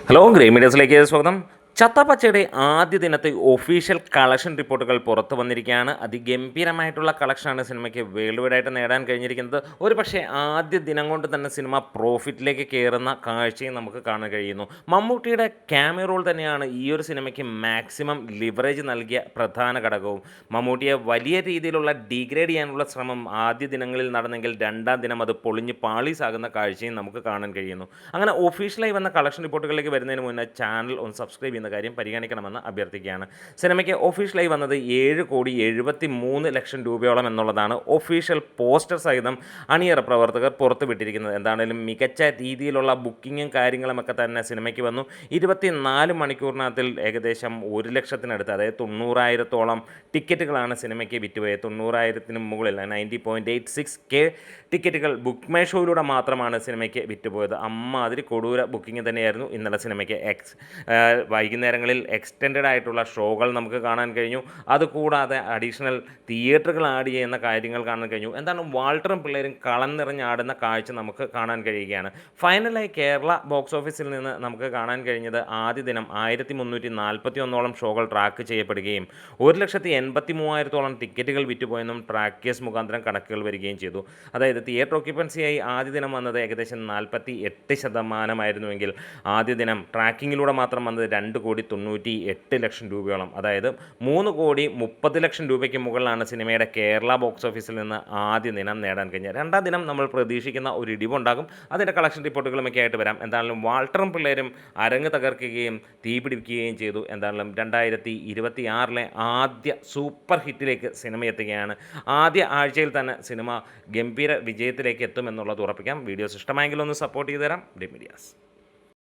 Hello grey മീഡിയസിലേക്ക് സ്വാഗതം. ചത്തപ്പച്ചയുടെ ആദ്യ ദിനത്തെ official collection റിപ്പോർട്ടുകൾ പുറത്തു വന്നിരിക്കുകയാണ്. അതിഗംഭീരമായിട്ടുള്ള കളക്ഷനാണ് സിനിമയ്ക്ക് വേൾഡ് വൈഡായിട്ട് നേടാൻ കഴിഞ്ഞിരിക്കുന്നത്. ഒരു പക്ഷേ ആദ്യ ദിനം കൊണ്ട് തന്നെ സിനിമ പ്രോഫിറ്റിലേക്ക് കയറുന്ന കാഴ്ചയും നമുക്ക് കാണാൻ കഴിയുന്നു. മമ്മൂട്ടിയുടെ ക്യാമിയോ റോൾ തന്നെയാണ് ഈ ഒരു സിനിമയ്ക്ക് മാക്സിമം ലിവറേജ് നൽകിയ പ്രധാന ഘടകവും. മമ്മൂട്ടിയെ വലിയ രീതിയിലുള്ള ഡീഗ്രേഡ് ചെയ്യാനുള്ള ശ്രമം ആദ്യ ദിനങ്ങളിൽ നടന്നെങ്കിൽ രണ്ടാം ദിനം അത് പൊളിഞ്ഞ് പാളീസാകുന്ന കാഴ്ചയും നമുക്ക് കാണാൻ കഴിയുന്നു. അങ്ങനെ ഒഫീഷ്യലായി വന്ന കളക്ഷൻ റിപ്പോർട്ടുകളിലേക്ക് വരുന്നതിന് മുന്നേ ചാനൽ ഒന്ന് സബ്സ്ക്രൈബ് ചെയ്യുന്ന കാര്യം പരിഗണിക്കണമെന്ന് അഭ്യർത്ഥിക്കുകയാണ്. സിനിമയ്ക്ക് ഒഫീഷ്യലായി വന്നത് 7,73,00,000 രൂപയോളം എന്നുള്ളതാണ് ഒഫീഷ്യൽ പോസ്റ്റർ സഹിതം അണിയറ പ്രവർത്തകർ പുറത്തുവിട്ടിരിക്കുന്നത്. എന്താണെങ്കിലും മികച്ച രീതിയിലുള്ള ബുക്കിങ്ങും കാര്യങ്ങളുമൊക്കെ തന്നെ സിനിമയ്ക്ക് വന്നു. 24 മണിക്കൂറിനകത്തിൽ ഏകദേശം 1,00,000-നടുത്ത്, അതായത് 90,000-ഓളം ടിക്കറ്റുകളാണ് സിനിമയ്ക്ക് വിറ്റുപോയത്. 90,000-ന് മുകളിൽ 90.86K ടിക്കറ്റുകൾ ബുക്ക് മൈ ഷോയിലൂടെ മാത്രമാണ് സിനിമയ്ക്ക് വിറ്റുപോയത്. അമ്മാതിരി കൊടൂര ബുക്കിംഗ് തന്നെയായിരുന്നു ഇന്നലെ സിനിമയ്ക്ക്. വൈകുന്നേരങ്ങളിൽ എക്സ്റ്റെൻഡഡ് ആയിട്ടുള്ള ഷോകൾ നമുക്ക് കാണാൻ കഴിഞ്ഞു. അതുകൂടാതെ അഡീഷണൽ തിയേറ്ററുകൾ ആഡ് ചെയ്യുന്ന കാര്യങ്ങൾ കാണാൻ കഴിഞ്ഞു. എന്താണ്, വാൾട്ടറും പിള്ളേരും കളം നിറഞ്ഞാടുന്ന കാഴ്ച നമുക്ക് കാണാൻ കഴിയുകയാണ്. ഫൈനലായി കേരള ബോക്സ് ഓഫീസിൽ നിന്ന് നമുക്ക് കാണാൻ കഴിഞ്ഞത് ആദ്യ ദിനം 1341 ഷോകൾ ട്രാക്ക് ചെയ്യപ്പെടുകയും 1,83,000-ഓളം ടിക്കറ്റുകൾ വിറ്റുപോയെന്നും ട്രാക്കേഴ്സ് മുഖാന്തരം കണക്കുകൾ വരികയും ചെയ്തു. അതായത് തിയേറ്റർ ഓക്യുപ്പൻസിയായി ആദ്യ ദിനം വന്നത് ഏകദേശം 48% ആദ്യ ദിനം ട്രാക്കിങ്ങിലൂടെ മാത്രം വന്നത് 2,98,00,000 രൂപയോളം, അതായത് 3,30,00,000 രൂപയ്ക്ക് മുകളിലാണ് സിനിമയുടെ കേരള ബോക്സ് ഓഫീസിൽ നിന്ന് ആദ്യ ദിനം നേടാൻ കഴിഞ്ഞത്. രണ്ടാം ദിനം നമ്മൾ പ്രതീക്ഷിക്കുന്ന ഒരു ഇടിവുണ്ടാകും. അതിൻ്റെ കളക്ഷൻ റിപ്പോർട്ടുകളുമൊക്കെ ആയിട്ട് വരാം. എന്തായാലും വാൾട്ടറും പിള്ളേരും അരങ്ങ് തകർക്കുകയും തീപിടിക്കുകയും ചെയ്തു. എന്തായാലും 2026 ആദ്യ സൂപ്പർ ഹിറ്റിലേക്ക് സിനിമ എത്തുകയാണ്. ആദ്യ ആഴ്ചയിൽ തന്നെ സിനിമ ഗംഭീര വിജയത്തിലേക്ക് എത്തുമെന്നുള്ളത് ഉറപ്പിക്കാം. വീഡിയോസ് ഇഷ്ടമായെങ്കിൽ ഒന്ന് സപ്പോർട്ട് ചെയ്തു തരാം. D medias.